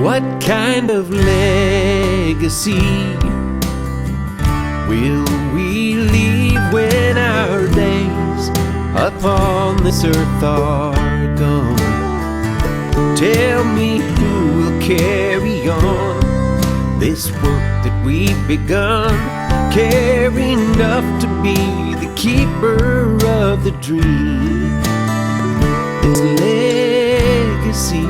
What kind of legacy will we leave when our days upon this earth are gone? Tell me who will carry on this work that we've begun, care enough to be the keeper of the dream, this legacy,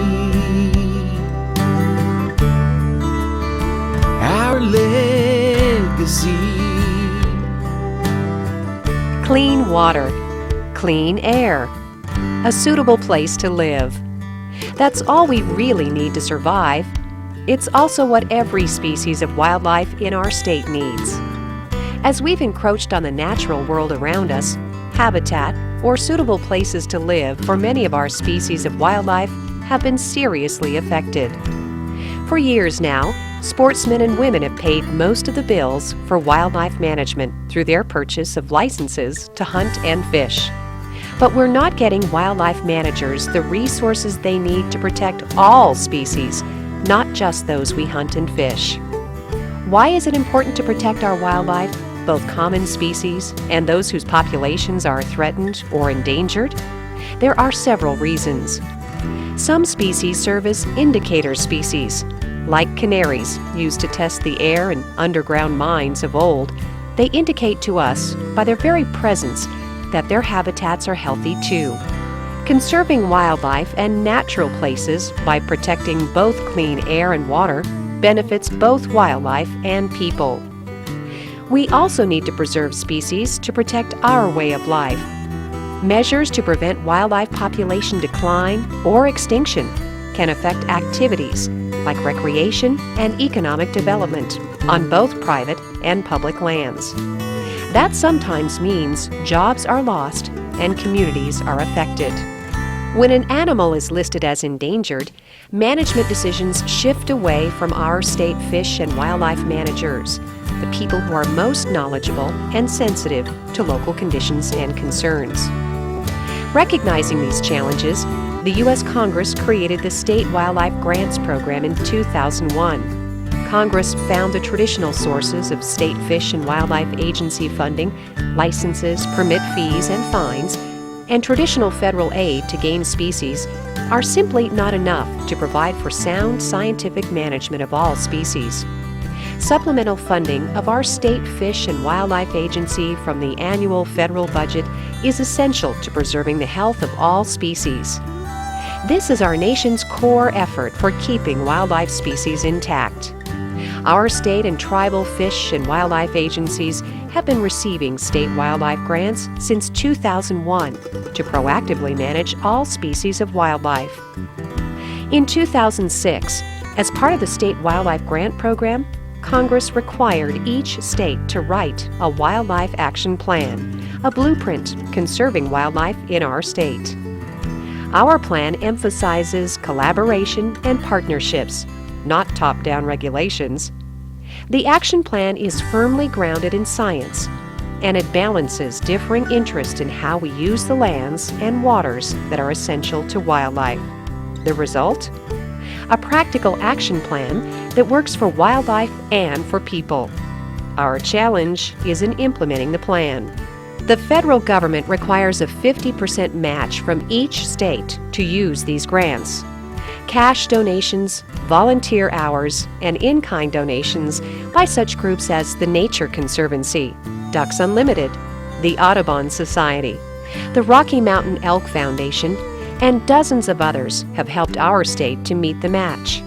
our legacy. Clean water, clean air, a suitable place to live. That's all we really need to survive. It's also what every species of wildlife in our state needs. As we've encroached on the natural world around us, habitat or suitable places to live for many of our species of wildlife have been seriously affected. For years now, sportsmen and women have paid most of the bills for wildlife management through their purchase of licenses to hunt and fish. But we're not getting wildlife managers the resources they need to protect all species, not just those we hunt and fish. Why is it important to protect our wildlife, both common species and those whose populations are threatened or endangered? There are several reasons. Some species serve as indicator species. Like canaries used to test the air and underground mines of old, they indicate to us, by their very presence, that their habitats are healthy too. Conserving wildlife and natural places by protecting both clean air and water benefits both wildlife and people. We also need to preserve species to protect our way of life. Measures to prevent wildlife population decline or extinction can affect activities like recreation and economic development on both private and public lands. That sometimes means jobs are lost and communities are affected. When an animal is listed as endangered, management decisions shift away from our state fish and wildlife managers, the people who are most knowledgeable and sensitive to local conditions and concerns. Recognizing these challenges, the U.S. Congress created the State Wildlife Grants Program in 2001. Congress found the traditional sources of state fish and wildlife agency funding, licenses, permit fees, and fines, and traditional federal aid to game species are simply not enough to provide for sound scientific management of all species. Supplemental funding of our state fish and wildlife agency from the annual federal budget is essential to preserving the health of all species. This is our nation's core effort for keeping wildlife species intact. Our state and tribal fish and wildlife agencies have been receiving state wildlife grants since 2001 to proactively manage all species of wildlife. In 2006, as part of the State Wildlife Grant Program, Congress required each state to write a wildlife action plan, a blueprint conserving wildlife in our state. Our plan emphasizes collaboration and partnerships, not top-down regulations. The action plan is firmly grounded in science, and it balances differing interests in how we use the lands and waters that are essential to wildlife. The result? A practical action plan that works for wildlife and for people. Our challenge is in implementing the plan. The federal government requires a 50% match from each state to use these grants. Cash donations, volunteer hours, and in-kind donations by such groups as the Nature Conservancy, Ducks Unlimited, the Audubon Society, the Rocky Mountain Elk Foundation, and dozens of others have helped our state to meet the match.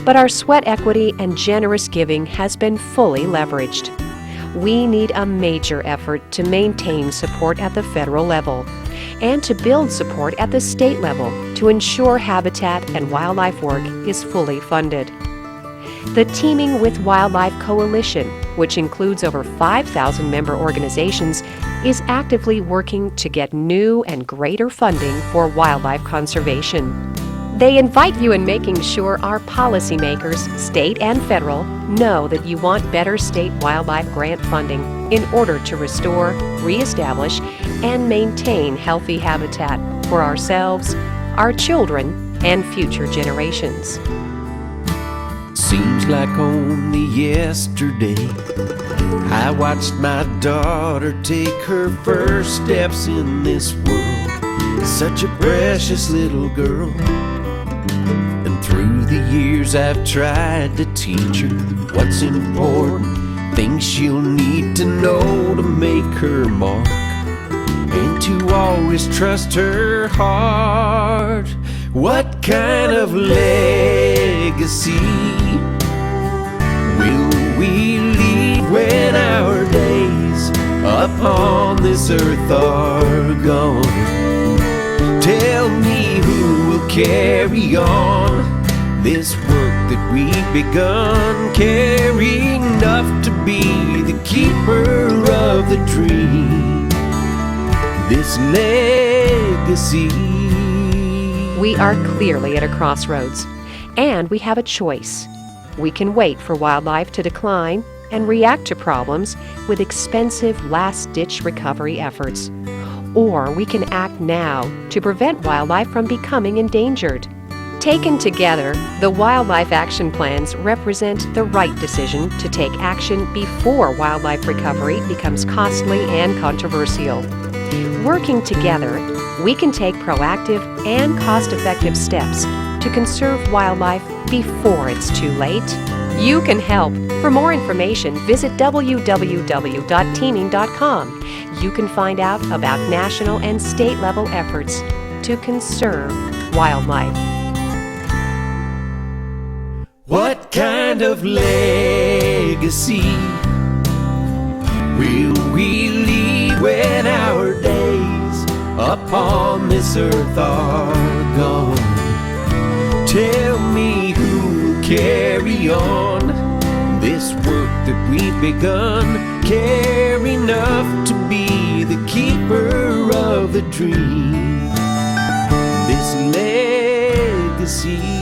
But our sweat equity and generous giving has been fully leveraged. We need a major effort to maintain support at the federal level and to build support at the state level to ensure habitat and wildlife work is fully funded. The Teaming with Wildlife Coalition, which includes over 5,000 member organizations, is actively working to get new and greater funding for wildlife conservation. They invite you in making sure our policymakers, state and federal, know that you want better state wildlife grant funding in order to restore, reestablish, and maintain healthy habitat for ourselves, our children, and future generations. Seems like only yesterday I watched my daughter take her first steps in this world. Such a precious little girl. And through the years I've tried to teach her what's important, things she'll need to know to make her mark, and to always trust her heart. What kind of legacy will we leave when our days upon this earth are gone? Tell me who will carry on this work that we've begun, caring enough to be the keeper of the dream, this legacy. We are clearly at a crossroads, and we have a choice. We can wait for wildlife to decline and react to problems with expensive last-ditch recovery efforts. Or we can act now to prevent wildlife from becoming endangered. Taken together, the wildlife action plans represent the right decision to take action before wildlife recovery becomes costly and controversial. Working together, we can take proactive and cost-effective steps to conserve wildlife before it's too late. You can help. For more information, visit www.teaming.com. You can find out about national and state-level efforts to conserve wildlife. What kind of legacy will we leave when our days upon this earth are gone? Tell me who will carry on this work that we've begun, care enough to be the keeper of the dream, this legacy.